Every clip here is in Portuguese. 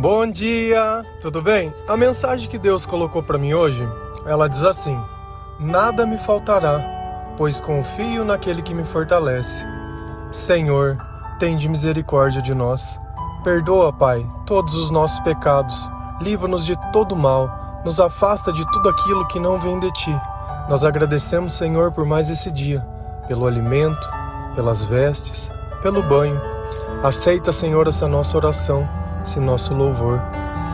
Bom dia, tudo bem? A mensagem que Deus colocou para mim hoje, ela diz assim: nada me faltará, pois confio naquele que me fortalece. Senhor, tende misericórdia de nós. Perdoa, Pai, todos os nossos pecados. Livra-nos de todo mal. Nos afasta de tudo aquilo que não vem de Ti. Nós agradecemos, Senhor, por mais esse dia, pelo alimento, pelas vestes, pelo banho. Aceita, Senhor, essa nossa oração, esse nosso louvor,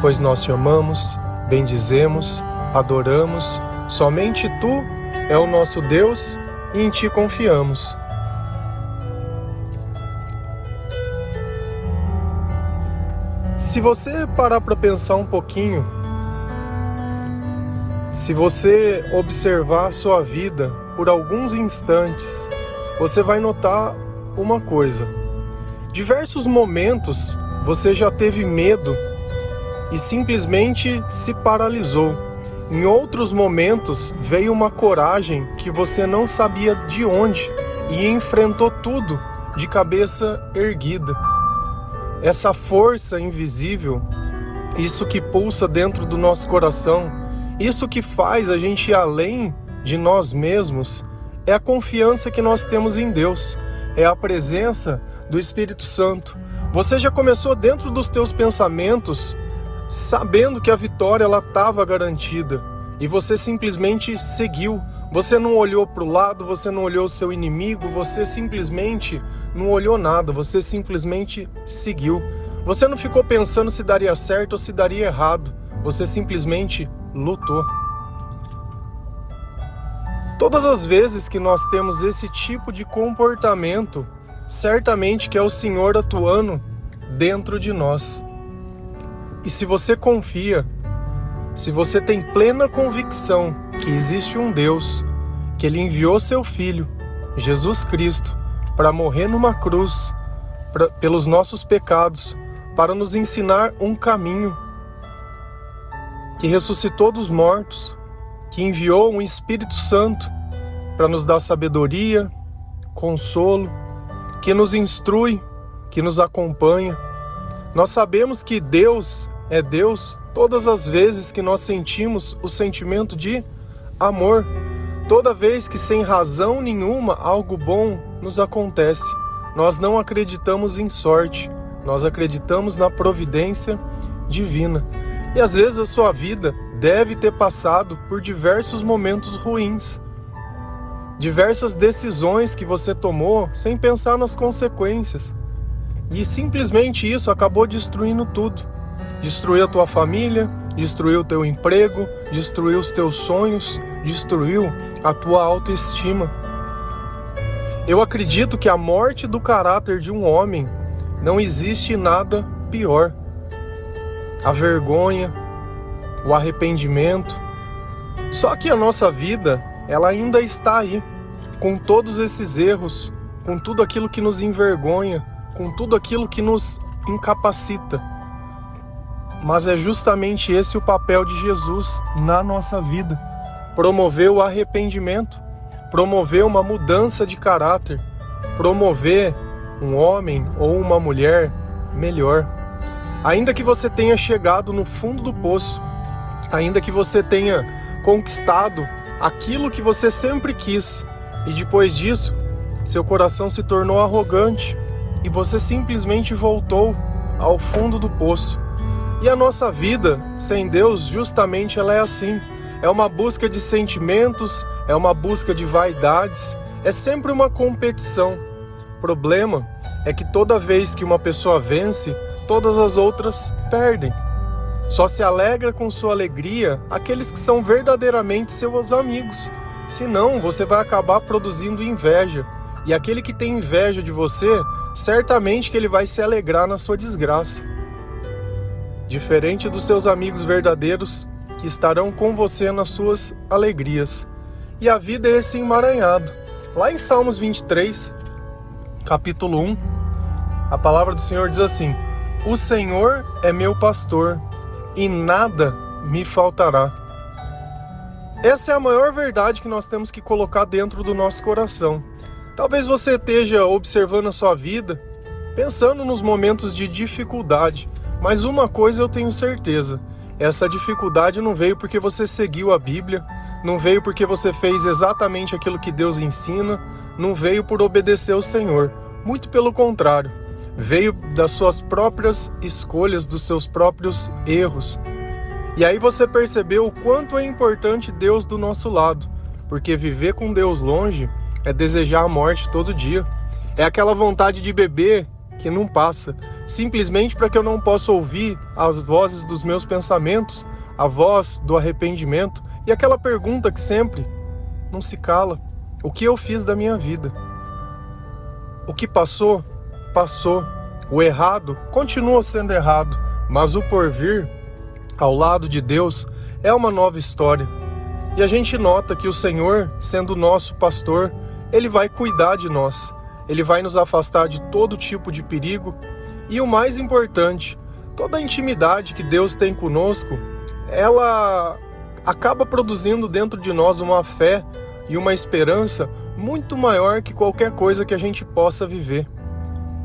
pois nós Te amamos, bendizemos, adoramos. Somente Tu é o nosso Deus e em Ti confiamos. Se você parar para pensar um pouquinho, se você observar a sua vida por alguns instantes, você vai notar uma coisa. Diversos momentos você já teve medo e simplesmente se paralisou. Em outros momentos veio uma coragem que você não sabia de onde e enfrentou tudo de cabeça erguida. Essa força invisível, isso que pulsa dentro do nosso coração, isso que faz a gente ir além de nós mesmos, é a confiança que nós temos em Deus, é a presença do Espírito Santo. Você já começou dentro dos teus pensamentos, sabendo que a vitória ela estava garantida, e você simplesmente seguiu. Você não olhou para o lado, você não olhou o seu inimigo, você simplesmente não olhou nada, você simplesmente seguiu. Você não ficou pensando se daria certo ou se daria errado, você simplesmente lutou. Todas as vezes que nós temos esse tipo de comportamento, certamente que é o Senhor atuando dentro de nós. E se você confia, se você tem plena convicção que existe um Deus, que Ele enviou seu Filho, Jesus Cristo, para morrer numa cruz, pelos nossos pecados, para nos ensinar um caminho, que ressuscitou dos mortos, que enviou um Espírito Santo para nos dar sabedoria, consolo, que nos instrui, que nos acompanha. Nós sabemos que Deus é Deus todas as vezes que nós sentimos o sentimento de amor. Toda vez que sem razão nenhuma algo bom nos acontece. Nós não acreditamos em sorte, nós acreditamos na providência divina. E às vezes a sua vida deve ter passado por diversos momentos ruins. Diversas decisões que você tomou sem pensar nas consequências. E simplesmente isso acabou destruindo tudo. Destruiu a tua família, destruiu o teu emprego, destruiu os teus sonhos, destruiu a tua autoestima. Eu acredito que a morte do caráter de um homem não existe nada pior. A vergonha, o arrependimento. Só que a nossa vida, ela ainda está aí, com todos esses erros, com tudo aquilo que nos envergonha, com tudo aquilo que nos incapacita. Mas é justamente esse o papel de Jesus na nossa vida. Promover o arrependimento, promover uma mudança de caráter, promover um homem ou uma mulher melhor. Ainda que você tenha chegado no fundo do poço, ainda que você tenha conquistado aquilo que você sempre quis, e depois disso, seu coração se tornou arrogante e você simplesmente voltou ao fundo do poço. E a nossa vida sem Deus, justamente ela é assim. É uma busca de sentimentos, é uma busca de vaidades, é sempre uma competição. O problema é que toda vez que uma pessoa vence, todas as outras perdem. Só se alegra com sua alegria aqueles que são verdadeiramente seus amigos. Senão, você vai acabar produzindo inveja. E aquele que tem inveja de você, certamente que ele vai se alegrar na sua desgraça. Diferente dos seus amigos verdadeiros, que estarão com você nas suas alegrias. E a vida é esse emaranhado. Lá em Salmos 23, capítulo 1, a palavra do Senhor diz assim: o Senhor é meu pastor, e nada me faltará. Essa é a maior verdade que nós temos que colocar dentro do nosso coração. Talvez você esteja observando a sua vida, pensando nos momentos de dificuldade, Mas uma coisa eu tenho certeza, essa dificuldade não veio porque você seguiu a Bíblia, não veio porque você fez exatamente aquilo que Deus ensina, não veio por obedecer ao Senhor. Muito pelo contrário, veio das suas próprias escolhas, dos seus próprios erros. E aí você percebeu o quanto é importante Deus do nosso lado, porque viver com Deus longe é desejar a morte todo dia. É aquela vontade de beber que não passa, simplesmente para que eu não possa ouvir as vozes dos meus pensamentos, a voz do arrependimento e aquela pergunta que sempre não se cala: o que eu fiz da minha vida? O que passou, passou. O errado continua sendo errado, mas o porvir, ao lado de Deus, é uma nova história. E a gente nota que o Senhor, sendo nosso pastor, Ele vai cuidar de nós. Ele vai nos afastar de todo tipo de perigo. E o mais importante, toda a intimidade que Deus tem conosco, ela acaba produzindo dentro de nós uma fé e uma esperança muito maior que qualquer coisa que a gente possa viver.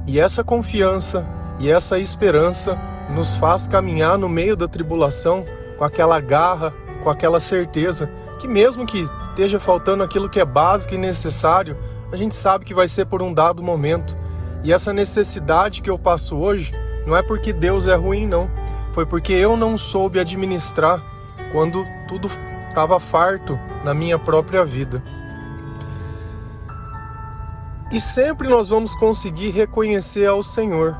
E essa confiança e essa esperança nos faz caminhar no meio da tribulação com aquela garra, com aquela certeza que mesmo que esteja faltando aquilo que é básico e necessário, a gente sabe que vai ser por um dado momento. E essa necessidade que eu passo hoje não é porque Deus é ruim, não. Foi porque eu não soube administrar quando tudo estava farto na minha própria vida. E sempre nós vamos conseguir reconhecer ao Senhor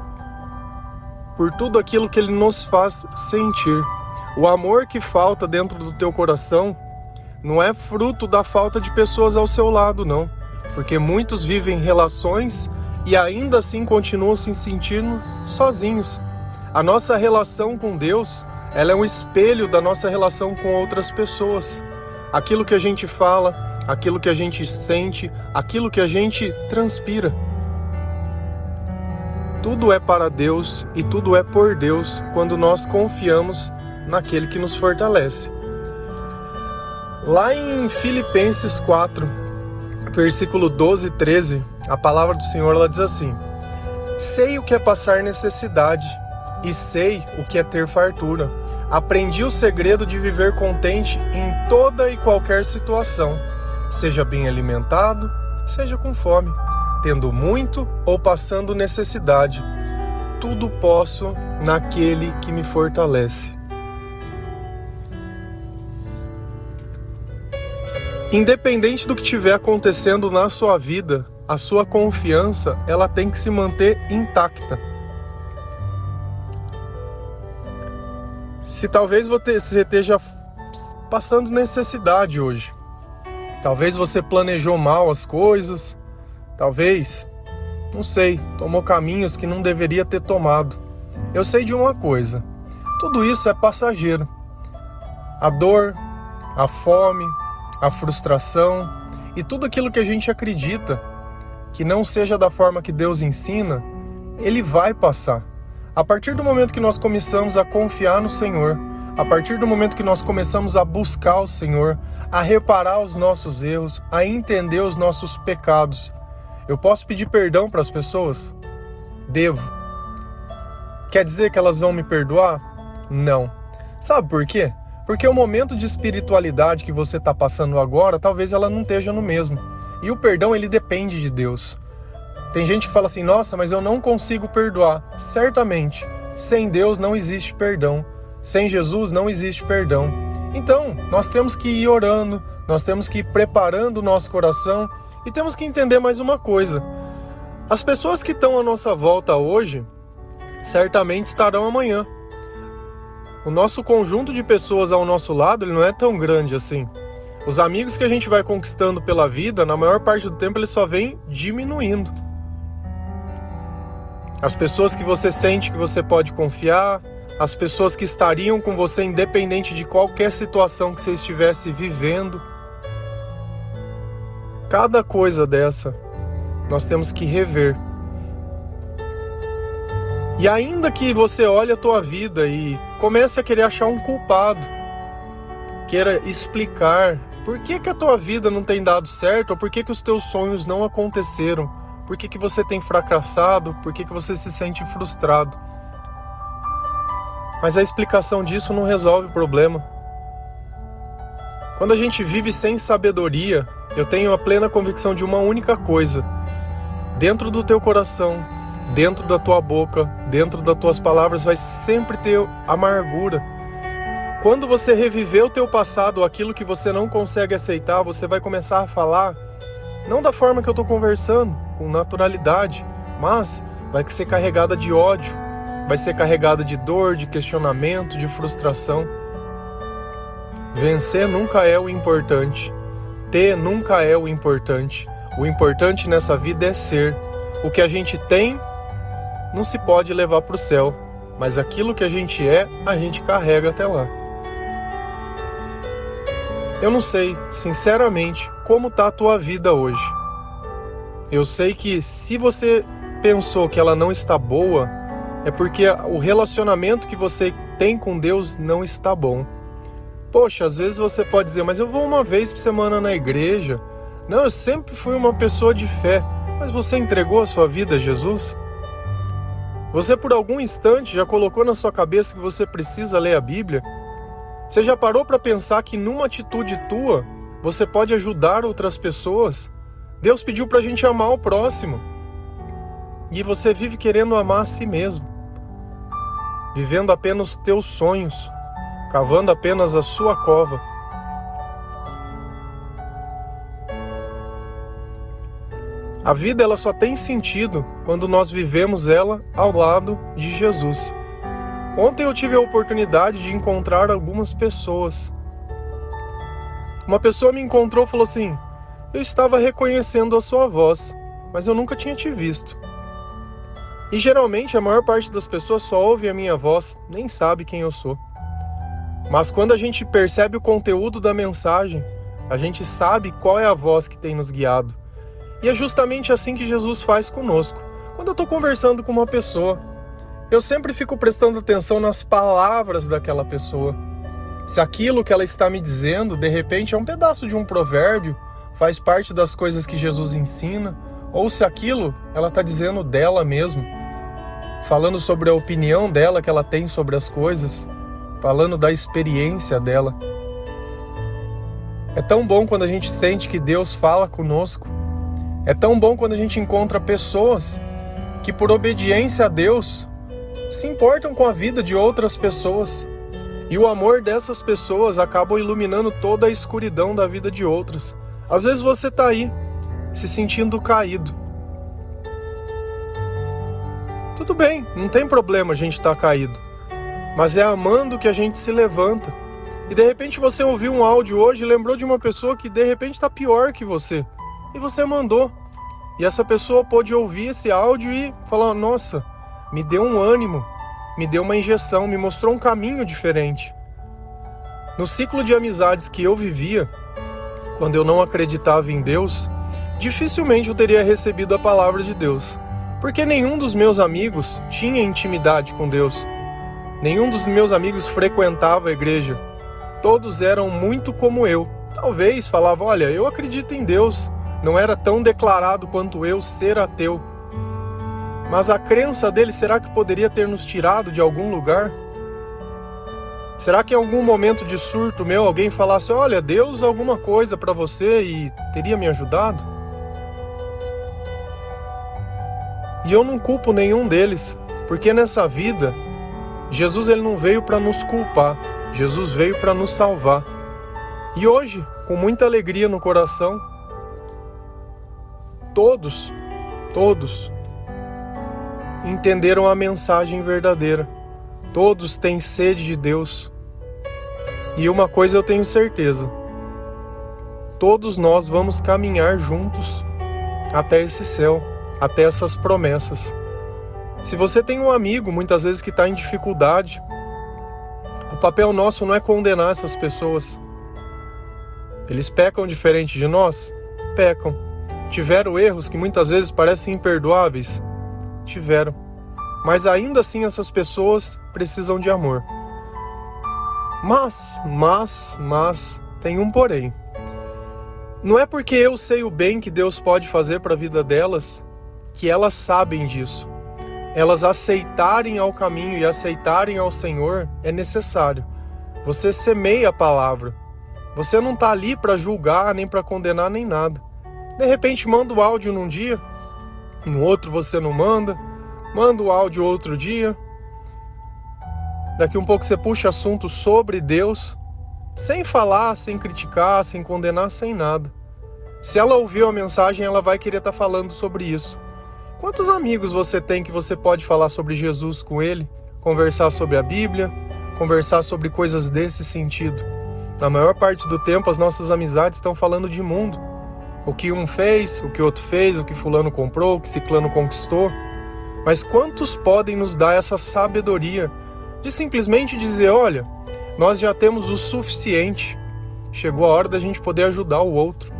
por tudo aquilo que Ele nos faz sentir. O amor que falta dentro do teu coração não é fruto da falta de pessoas ao seu lado, não. Porque muitos vivem relações e ainda assim continuam se sentindo sozinhos. A nossa relação com Deus, ela é um espelho da nossa relação com outras pessoas. Aquilo que a gente fala, aquilo que a gente sente, aquilo que a gente transpira. Tudo é para Deus e tudo é por Deus quando nós confiamos naquele que nos fortalece. Lá em Filipenses 4, versículo 12 e 13, a palavra do Senhor ela diz assim: sei o que é passar necessidade e sei o que é ter fartura. Aprendi o segredo de viver contente em toda e qualquer situação, seja bem alimentado, seja com fome, tendo muito ou passando necessidade. Tudo posso naquele que me fortalece. Independente do que estiver acontecendo na sua vida, a sua confiança ela tem que se manter intacta. Se talvez você esteja passando necessidade hoje, talvez você planejou mal as coisas, talvez, não sei, tomou caminhos que não deveria ter tomado. Eu sei de uma coisa, tudo isso é passageiro. A dor, a fome, a frustração e tudo aquilo que a gente acredita que não seja da forma que Deus ensina, ele vai passar. A partir do momento que nós começamos a confiar no Senhor, a partir do momento que nós começamos a buscar o Senhor, a reparar os nossos erros, a entender os nossos pecados, eu posso pedir perdão para as pessoas? Devo. Quer dizer que elas vão me perdoar? Não. Sabe por quê? Porque o momento de espiritualidade que você está passando agora, talvez ela não esteja no mesmo. E o perdão, ele depende de Deus. Tem gente que fala assim, nossa, mas eu não consigo perdoar. Certamente, sem Deus não existe perdão. Sem Jesus não existe perdão. Então, nós temos que ir orando, nós temos que ir preparando o nosso coração e temos que entender mais uma coisa. As pessoas que estão à nossa volta hoje, certamente estarão amanhã. O nosso conjunto de pessoas ao nosso lado, ele não é tão grande assim. Os amigos que a gente vai conquistando pela vida, na maior parte do tempo, eles só vêm diminuindo. As pessoas que você sente que você pode confiar, as pessoas que estariam com você independente de qualquer situação que você estivesse vivendo. Cada coisa dessa, nós temos que rever. E ainda que você olhe a tua vida e comece a querer achar um culpado, queira explicar por que a tua vida não tem dado certo, ou por que os teus sonhos não aconteceram, por que você tem fracassado, por que você se sente frustrado. Mas a explicação disso não resolve o problema. Quando a gente vive sem sabedoria, eu tenho a plena convicção de uma única coisa: dentro do teu coração, dentro da tua boca, dentro das tuas palavras vai sempre ter amargura. Quando você reviver o teu passado, aquilo que você não consegue aceitar, você vai começar a falar, não da forma que eu estou conversando, com naturalidade, mas vai ser carregada de ódio, vai ser carregada de dor, de questionamento, de frustração. Vencer nunca é o importante. Ter nunca é o importante. O importante nessa vida é ser. O que a gente tem não se pode levar para o céu, mas aquilo que a gente é, a gente carrega até lá. Eu não sei, sinceramente, como está a tua vida hoje. Eu sei que se você pensou que ela não está boa, é porque o relacionamento que você tem com Deus não está bom. Poxa, às vezes você pode dizer, mas eu vou uma vez por semana na igreja. Não, eu sempre fui uma pessoa de fé. Mas você entregou a sua vida a Jesus? Você por algum instante já colocou na sua cabeça que você precisa ler a Bíblia? Você já parou para pensar que numa atitude tua, você pode ajudar outras pessoas? Deus pediu para a gente amar o próximo. E você vive querendo amar a si mesmo. Vivendo apenas os teus sonhos. Cavando apenas a sua cova. A vida ela só tem sentido quando nós vivemos ela ao lado de Jesus. Ontem eu tive a oportunidade de encontrar algumas pessoas. Uma pessoa me encontrou e falou assim: eu estava reconhecendo a sua voz, mas eu nunca tinha te visto. E geralmente a maior parte das pessoas só ouve a minha voz, nem sabe quem eu sou. Mas quando a gente percebe o conteúdo da mensagem, a gente sabe qual é a voz que tem nos guiado. E é justamente assim que Jesus faz conosco. Quando eu estou conversando com uma pessoa, eu sempre fico prestando atenção nas palavras daquela pessoa. Se aquilo que ela está me dizendo, de repente, é um pedaço de um provérbio, faz parte das coisas que Jesus ensina, ou se aquilo ela está dizendo dela mesmo, falando sobre a opinião dela que ela tem sobre as coisas, falando da experiência dela. É tão bom quando a gente sente que Deus fala conosco. É tão bom quando a gente encontra pessoas que, por obediência a Deus, se importam com a vida de outras pessoas. E o amor dessas pessoas acaba iluminando toda a escuridão da vida de outras. Às vezes você está aí, se sentindo caído. Tudo bem, não tem problema a gente estar caído. Mas é amando que a gente se levanta. E de repente você ouviu um áudio hoje e lembrou de uma pessoa que de repente está pior que você. E você mandou. E essa pessoa pôde ouvir esse áudio e falar: nossa, me deu um ânimo, me deu uma injeção, me mostrou um caminho diferente. No ciclo de amizades que eu vivia, quando eu não acreditava em Deus, dificilmente eu teria recebido a palavra de Deus. Porque nenhum dos meus amigos tinha intimidade com Deus. Nenhum dos meus amigos frequentava a igreja. Todos eram muito como eu. Talvez falavam: olha, eu acredito em Deus. Não era tão declarado quanto eu ser ateu. Mas a crença dele, será que poderia ter nos tirado de algum lugar? Será que em algum momento de surto meu, alguém falasse: olha, Deus alguma coisa para você e teria me ajudado? E eu não culpo nenhum deles, porque nessa vida, Jesus ele não veio para nos culpar, Jesus veio para nos salvar. E hoje, com muita alegria no coração, todos entenderam a mensagem verdadeira. Todos têm sede de Deus. E uma coisa eu tenho certeza: todos nós vamos caminhar juntos até esse céu, até essas promessas. Se você tem um amigo, muitas vezes, que está em dificuldade, o papel nosso não é condenar essas pessoas. Eles pecam diferente de nós? Pecam. Tiveram erros que muitas vezes parecem imperdoáveis? Tiveram. Mas ainda assim essas pessoas precisam de amor. Mas, tem um porém. Não é porque eu sei o bem que Deus pode fazer para a vida delas que elas sabem disso. elas aceitarem ao caminho e aceitarem ao Senhor, é necessário. Você semeia a palavra. Você não está ali para julgar, nem para condenar, nem nada. De repente manda o áudio num dia, no outro você não manda o áudio outro dia. Daqui um pouco você puxa assunto sobre Deus, sem falar, sem criticar, sem condenar, sem nada. Se ela ouviu a mensagem, ela vai querer estar falando sobre isso. Quantos amigos você tem que você pode falar sobre Jesus com ele, conversar sobre a Bíblia, conversar sobre coisas desse sentido? Na maior parte do tempo, as nossas amizades estão falando de mundo. O que um fez, o que outro fez, o que fulano comprou, o que ciclano conquistou. Mas quantos podem nos dar essa sabedoria de simplesmente dizer, olha, nós já temos o suficiente, chegou a hora da gente poder ajudar o outro.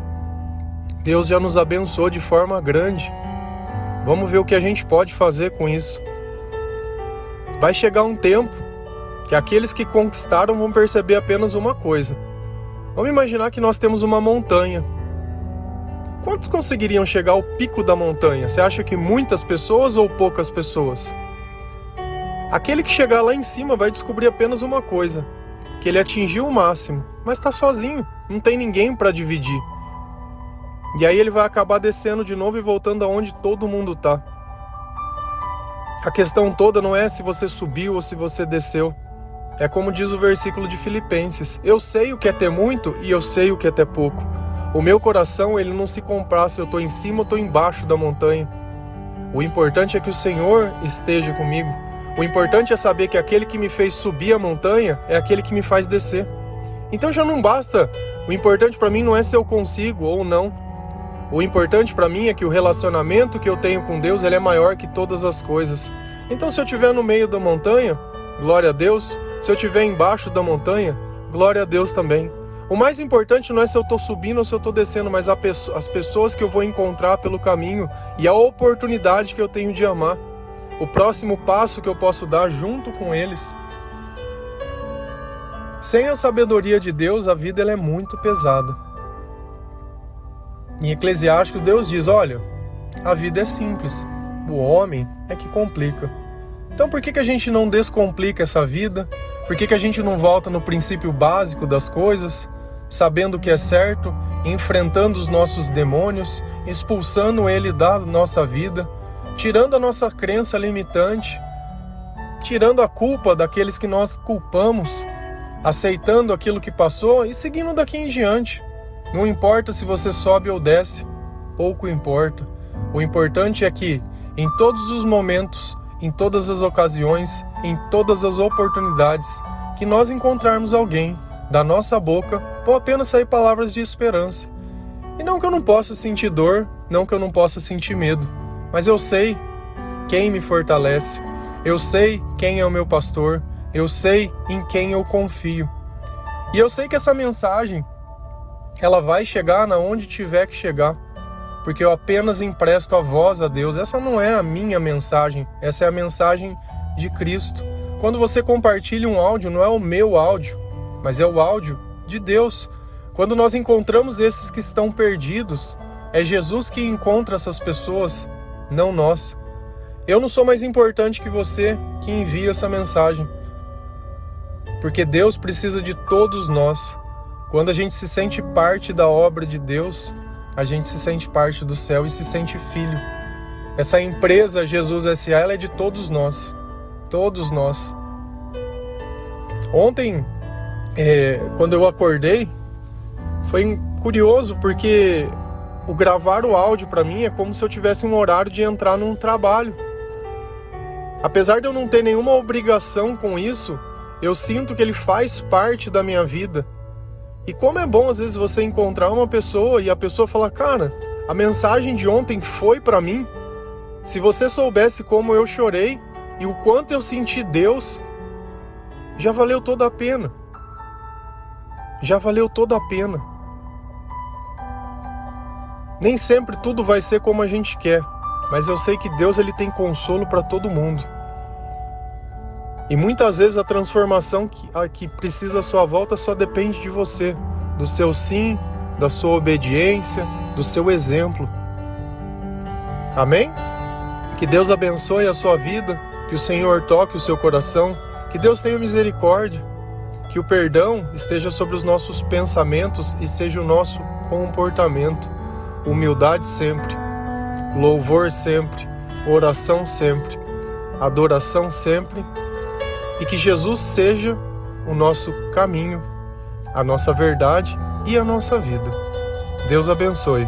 Deus já nos abençoou de forma grande. Vamos ver o que a gente pode fazer com isso. Vai chegar um tempo que aqueles que conquistaram vão perceber apenas uma coisa. Vamos imaginar que nós temos uma montanha. Quantos conseguiriam chegar ao pico da montanha? Você acha que muitas pessoas ou poucas pessoas? Aquele que chegar lá em cima vai descobrir apenas uma coisa, que ele atingiu o máximo, mas está sozinho, não tem ninguém para dividir. E aí ele vai acabar descendo de novo e voltando aonde todo mundo está. A questão toda não é se você subiu ou se você desceu. É como diz o versículo de Filipenses. Eu sei o que é ter muito e eu sei o que é ter pouco. O meu coração, ele não se compara se eu estou em cima ou estou embaixo da montanha. O importante é que o Senhor esteja comigo. O importante é saber que aquele que me fez subir a montanha é aquele que me faz descer. Então já não basta. O importante para mim não é se eu consigo ou não. O importante para mim é que o relacionamento que eu tenho com Deus, ele é maior que todas as coisas. Então se eu estiver no meio da montanha, glória a Deus. Se eu estiver embaixo da montanha, glória a Deus também. O mais importante não é se eu estou subindo ou se eu estou descendo, mas as pessoas que eu vou encontrar pelo caminho e a oportunidade que eu tenho de amar. O próximo passo que eu posso dar junto com eles. Sem a sabedoria de Deus, a vida ela é muito pesada. Em Eclesiásticos, Deus diz, olha, a vida é simples, o homem é que complica. Então por que a gente não descomplica essa vida? Por que a gente não volta no princípio básico das coisas, sabendo o que é certo, enfrentando os nossos demônios, expulsando ele da nossa vida, tirando a nossa crença limitante, tirando a culpa daqueles que nós culpamos, aceitando aquilo que passou e seguindo daqui em diante. Não importa se você sobe ou desce, pouco importa. O importante é que, em todos os momentos, em todas as ocasiões, em todas as oportunidades, que nós encontrarmos alguém, da nossa boca, vão apenas sair palavras de esperança. E não que eu não possa sentir dor, não que eu não possa sentir medo, mas eu sei quem me fortalece, eu sei quem é o meu pastor, eu sei em quem eu confio. E eu sei que essa mensagem, ela vai chegar na onde tiver que chegar, porque eu apenas empresto a voz a Deus. Essa não é a minha mensagem, essa é a mensagem de Cristo. Quando você compartilha um áudio, não é o meu áudio, mas é o áudio de Deus. Quando nós encontramos esses que estão perdidos, é Jesus que encontra essas pessoas, não nós. Eu não sou mais importante que você que envia essa mensagem, porque Deus precisa de todos nós. Quando a gente se sente parte da obra de Deus, a gente se sente parte do céu e se sente filho. Essa empresa Jesus S.A. ela é de todos nós. Todos nós. Ontem, quando eu acordei, foi curioso porque o gravar o áudio para mim é como se eu tivesse um horário de entrar num trabalho. Apesar de eu não ter nenhuma obrigação com isso, eu sinto que ele faz parte da minha vida. E como é bom às vezes você encontrar uma pessoa e a pessoa falar, cara, a mensagem de ontem foi para mim. Se você soubesse como eu chorei e o quanto eu senti Deus, já valeu toda a pena. Já valeu toda a pena. Nem sempre tudo vai ser como a gente quer, mas eu sei que Deus ele tem consolo para todo mundo. E muitas vezes a transformação que precisa à sua volta só depende de você, do seu sim, da sua obediência, do seu exemplo. Amém? Que Deus abençoe a sua vida, que o Senhor toque o seu coração, que Deus tenha misericórdia, que o perdão esteja sobre os nossos pensamentos e seja o nosso comportamento. Humildade sempre, louvor sempre, oração sempre, adoração sempre, e que Jesus seja o nosso caminho, a nossa verdade e a nossa vida. Deus abençoe.